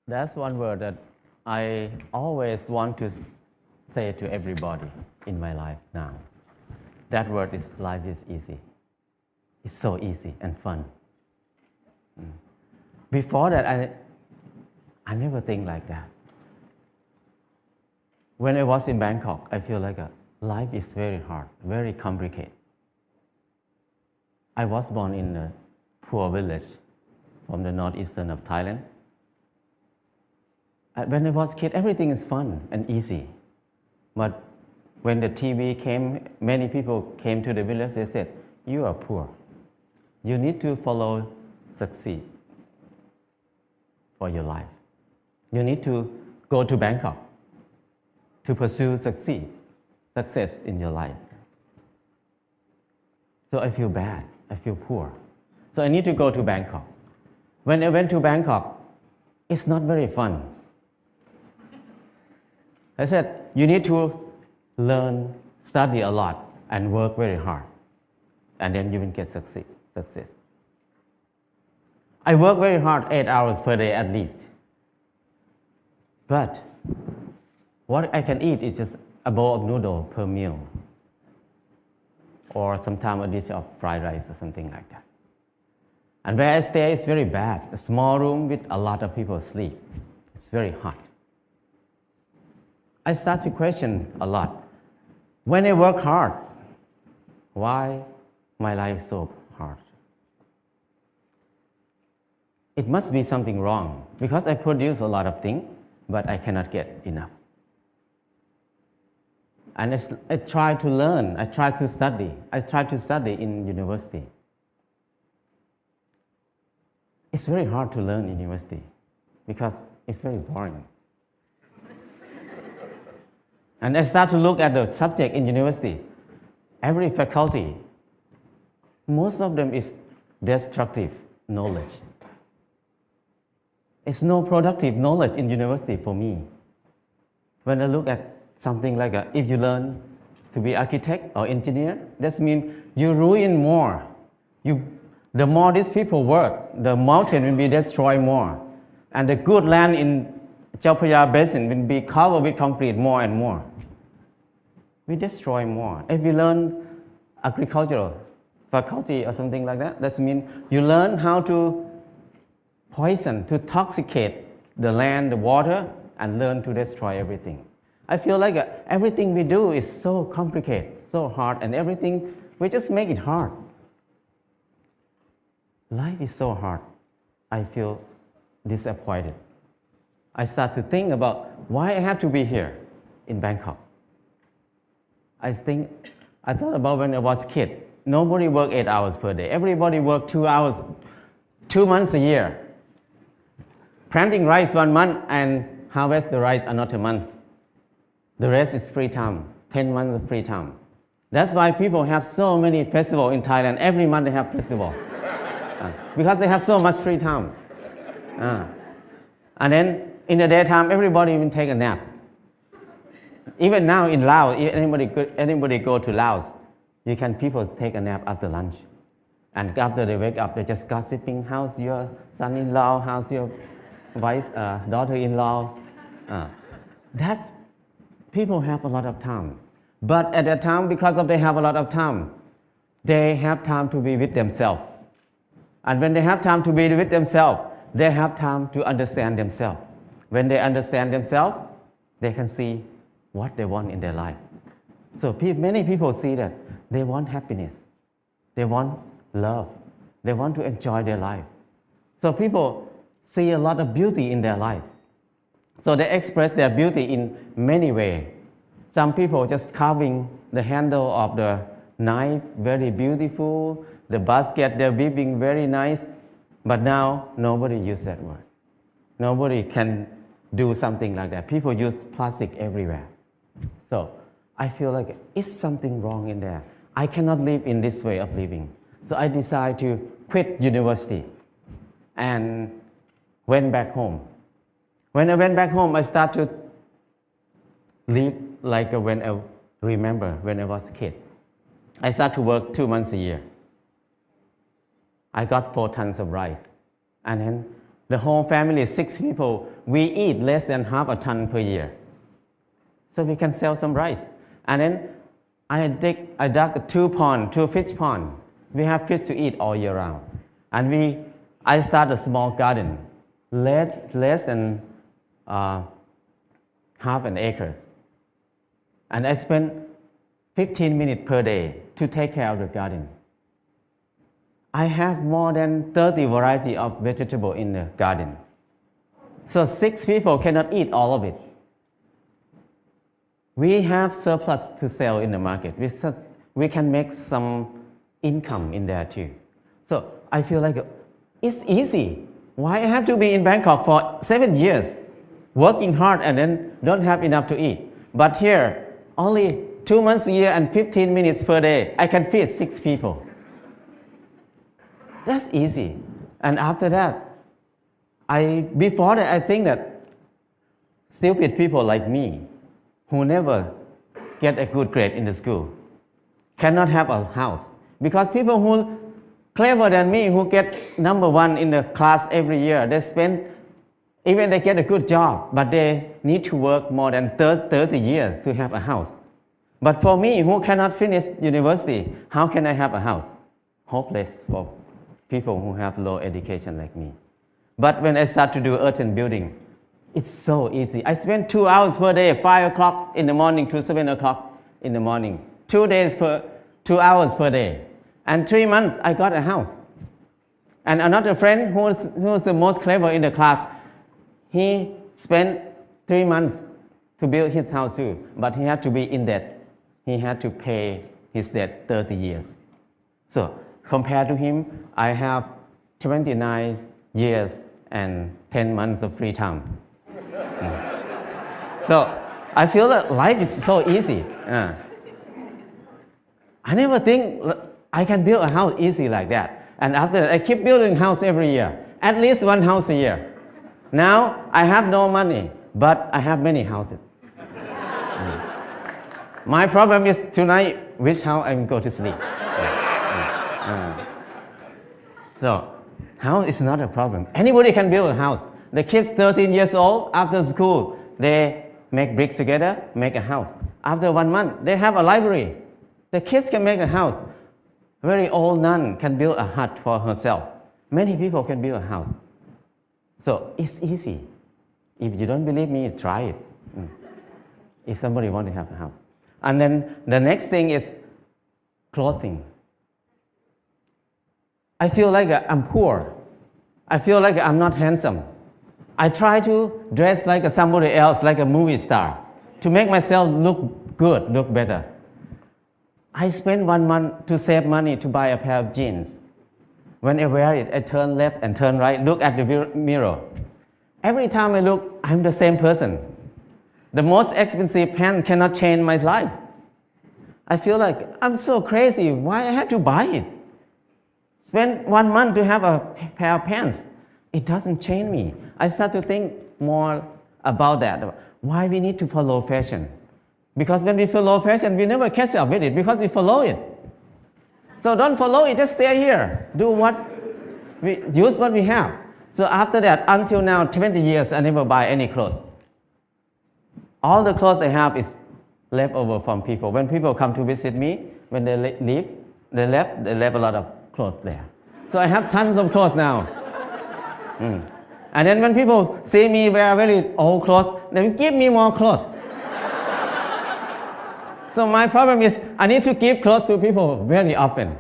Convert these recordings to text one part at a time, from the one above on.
That's one word that I always want to say to everybody in my life now. That word is life is easy. It's so easy and fun. Before that, I never think like that. When I was in Bangkok, I feel like life is very hard, very complicated. I was born in a poor village from the northeastern of Thailand. When I was a kid, everything is fun and easy. But when the TV came, many people came to the village, they said, you are poor. You need to follow succeed for your life. You need to go to Bangkok to pursue success in your life. So I feel bad, I feel poor. So I need to go to Bangkok. When I went to Bangkok, it's not very fun. I said, you need to learn, study a lot, and work very hard. And then you will get success. I work very hard, 8 hours per day at least. But what I can eat is just a bowl of noodle per meal. Or sometimes a dish of fried rice or something like that. And where I stay is very bad. A small room with a lot of people sleep. It's very hot. I start to question a lot. When I work hard, why my life is so hard? It must be something wrong because I produce a lot of things, but I cannot get enough. And I try to learn, I try to study. I try to study in university. It's very hard to learn in university because it's very boring. And I start to look at the subject in university. Every faculty, most of them is destructive knowledge. It's no productive knowledge in university for me. When I look at something like if you learn to be architect or engineer, that means you ruin more. The more these people work, the mountain will be destroyed more. And the good land in Chao Phraya Basin will be covered with concrete more and more. We destroy more. If you learn agricultural faculty or something like that, that means you learn how to poison, to toxicate the land, the water, and learn to destroy everything. I feel like everything we do is so complicated, so hard, and everything, we just make it hard. Life is so hard. I feel disappointed. I start to think about why I have to be here in Bangkok. I thought about when I was a kid. Nobody worked 8 hours per day. Everybody worked 2 hours, 2 months a year. Planting rice 1 month and harvest the rice another month. The rest is free time, 10 months of free time. That's why people have so many festivals in Thailand. Every month they have festival. Because they have so much free time. And then in the daytime, everybody will take a nap. Even now in Laos, if anybody go to Laos, people take a nap after lunch. And after they wake up, they're just gossiping, how's your son-in-law, how's your daughter-in-law. People have a lot of time. But at that time, because they have a lot of time, they have time to be with themselves. And when they have time to be with themselves, they have time to understand themselves. When they understand themselves, they can see what they want in their life. So many people see that they want happiness. They want love. They want to enjoy their life. So people see a lot of beauty in their life. So they express their beauty in many ways. Some people just carving the handle of the knife, very beautiful. The basket, they're weaving very nice. But now, nobody uses that word. Nobody can do something like that. People use plastic everywhere. So I feel like it's something wrong in there. I cannot live in this way of living. So I decided to quit university and went back home. When I went back home, I started to live like when I remember when I was a kid. I started to work 2 months a year. I got 4 tons of rice. And then the whole family, 6 people, we eat less than half a ton per year. So we can sell some rice. And then I dug 2 fish pond. We have fish to eat all year round. And I started a small garden, less than half an acre. And I spent 15 minutes per day to take care of the garden. I have more than 30 varieties of vegetable in the garden. So 6 people cannot eat all of it. We have surplus to sell in the market. We can make some income in there too. So I feel like it's easy. Why I have to be in Bangkok for 7 years, working hard and then don't have enough to eat? But here, only 2 months a year and 15 minutes per day, I can feed 6 people. That's easy. And after that, before that, I think that stupid people like me, who never get a good grade in the school, cannot have a house. Because people who clever than me, who get number 1 in the class every year, even they get a good job, but they need to work more than 30 years to have a house. But for me, who cannot finish university, how can I have a house? Hopeless for people who have low education like me. But when I start to do earthen building, it's so easy. I spend 2 hours per day, 5 o'clock in the morning to 7 o'clock in the morning. 2 hours per day. And 3 months, I got a house. And another friend who was the most clever in the class, he spent 3 months to build his house too, but he had to be in debt. He had to pay his debt 30 years. So compared to him, I have 29 years and 10 months of free time. So I feel that life is so easy. I never think I can build a house easy like that. And after that, I keep building house every year, at least 1 house a year. Now I have no money, but I have many houses. My problem is tonight, which house I'm going to sleep. So house is not a problem. Anybody can build a house. The kids 13 years old, after school, they make bricks together, make a house. After 1 month, they have a library. The kids can make a house. Very old nun can build a hut for herself. Many people can build a house. So it's easy. If you don't believe me, try it. If somebody wants to have a house. And then the next thing is clothing. I feel like I'm poor. I feel like I'm not handsome. I try to dress like somebody else, like a movie star, to make myself look good, look better. I spend 1 month to save money to buy a pair of jeans. When I wear it, I turn left and turn right, look at the mirror. Every time I look, I'm the same person. The most expensive pants cannot change my life. I feel like I'm so crazy. Why I had to buy it? Spend 1 month to have a pair of pants. It doesn't change me. I start to think more about that. Why we need to follow fashion? Because when we follow fashion, we never catch up with it because we follow it. So don't follow it, just stay here. Use what we have. So after that, until now, 20 years, I never buy any clothes. All the clothes I have is left over from people. When people come to visit me, when they leave, they left a lot of clothes there. So I have tons of clothes now. And then when people see me wear very old clothes, they give me more clothes. So my problem is I need to give clothes to people very often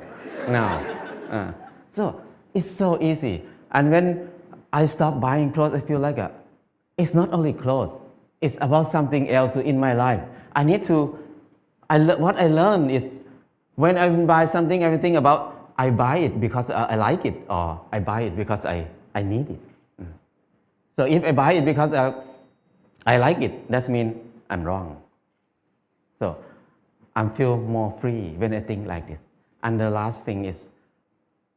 now. So it's so easy. And when I stop buying clothes, I feel like it's not only clothes. It's about something else in my life. What I learned is when I buy something, everything about I buy it because I like it, or I buy it because I need it. So if I buy it because I like it, that means I'm wrong. So I feel more free when I think like this. And the last thing is,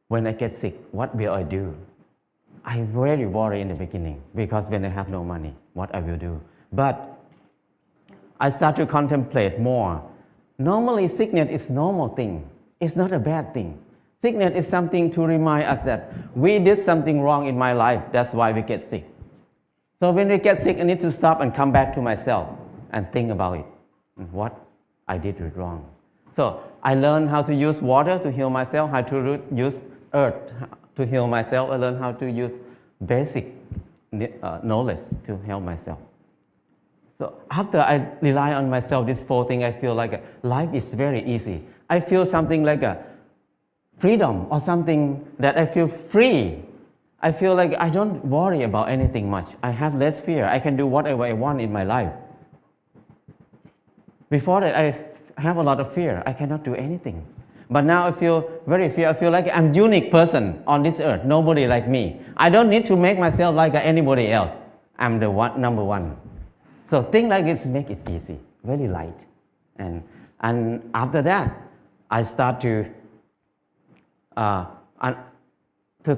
when I get sick, what will I do? I very worry in the beginning because when I have no money, what I will do. But I start to contemplate more. Normally, sickness is a normal thing. It's not a bad thing. Sickness is something to remind us that we did something wrong in my life. That's why we get sick. So when I get sick, I need to stop and come back to myself and think about it, what I did wrong. So I learned how to use water to heal myself, how to use earth to heal myself. I learned how to use basic knowledge to help myself. So after I rely on myself, these 4 things, I feel like life is very easy. I feel something like a freedom or something that I feel free. I feel like I don't worry about anything much. I have less fear. I can do whatever I want in my life. Before that, I have a lot of fear. I cannot do anything. But now I feel very fear. I feel like I'm a unique person on this earth. Nobody like me. I don't need to make myself like anybody else. I'm the number one. So things like this make it easy, very light. And after that, I start to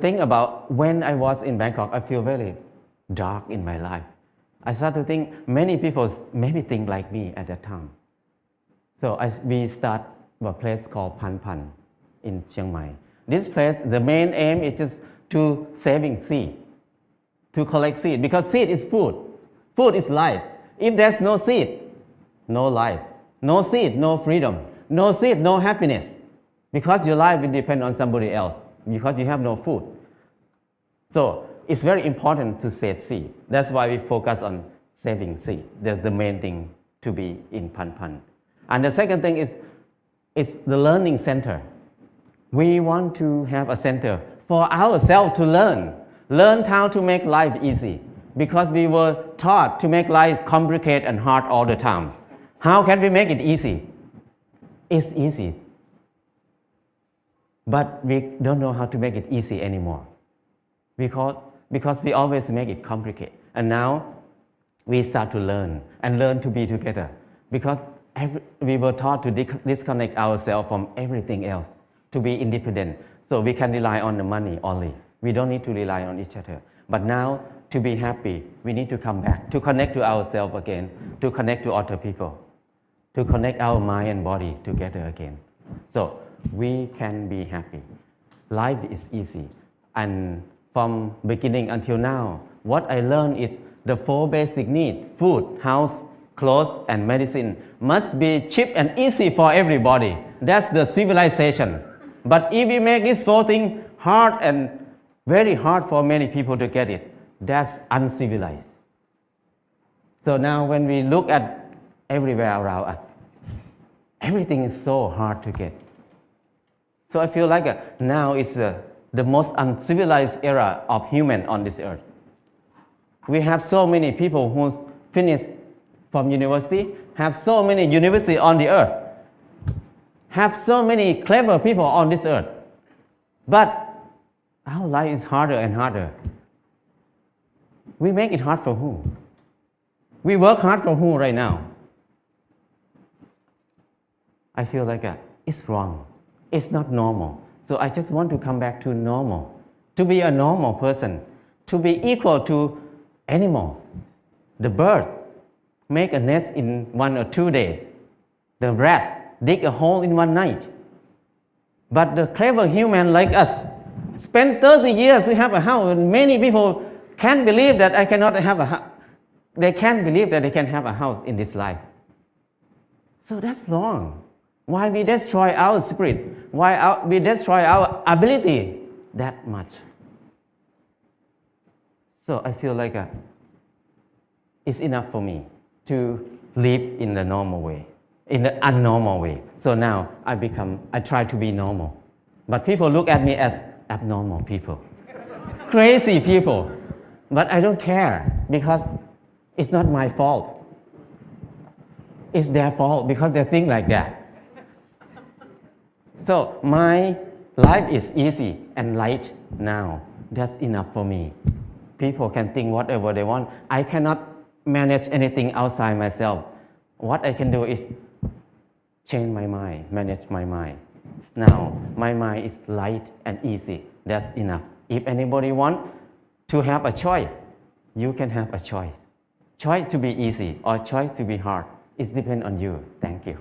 think about when I was in Bangkok, I feel very dark in my life. I start to think many people maybe think like me at that time. So we start a place called Pan Pan in Chiang Mai. This place, the main aim is just to saving seed, to collect seed, because seed is food. Food is life. If there's no seed, no life. No seed, no freedom. No seed, no happiness. Because your life will depend on somebody else, because you have no food. So it's very important to save seed. That's why we focus on saving seed. That's the main thing to be in Pan Pan. And the second thing is the learning center. We want to have a center for ourselves to learn how to make life easy, because we were taught to make life complicated and hard all the time. How can we make it easy? It's easy, but we don't know how to make it easy anymore, because we always make it complicated. And now we start to learn to be together, because we were taught to disconnect ourselves from everything else, to be independent, so we can rely on the money only. We don't need to rely on each other. But now, to be happy, we need to come back, to connect to ourselves again, to connect to other people, to connect our mind and body together again. So we can be happy. Life is easy. And from beginning until now, what I learned is the 4 basic needs, food, house, clothes, and medicine, must be cheap and easy for everybody. That's the civilization. But if we make these 4 things hard and very hard for many people to get it, that's uncivilized. So now when we look at everywhere around us, everything is so hard to get. So I feel like now is the most uncivilized era of human on this earth. We have so many people who finished from university, have so many universities on the earth, have so many clever people on this earth. But our life is harder and harder. We make it hard for who? We work hard for who right now? I feel like it's wrong. It's not normal. So I just want to come back to normal, to be a normal person, to be equal to animals. The bird make a nest in 1 or 2 days. The rat dig a hole in 1 night. But the clever human like us spend 30 years to have a house, and many people can't believe that I cannot have a house. They can't believe that they can have a house in this life. So that's wrong. Why we destroy our spirit? Why we destroy our ability that much? So I feel like it's enough for me to live in the normal way, in the abnormal way. So now I try to be normal. But people look at me as abnormal people, crazy people. But I don't care, because it's not my fault. It's their fault, because they think like that. So my life is easy and light now. That's enough for me. People can think whatever they want. I cannot manage anything outside myself. What I can do is change my mind, manage my mind. Now my mind is light and easy. That's enough. If anybody wants to have a choice, you can have a choice. Choice to be easy or choice to be hard. It depends on you. Thank you.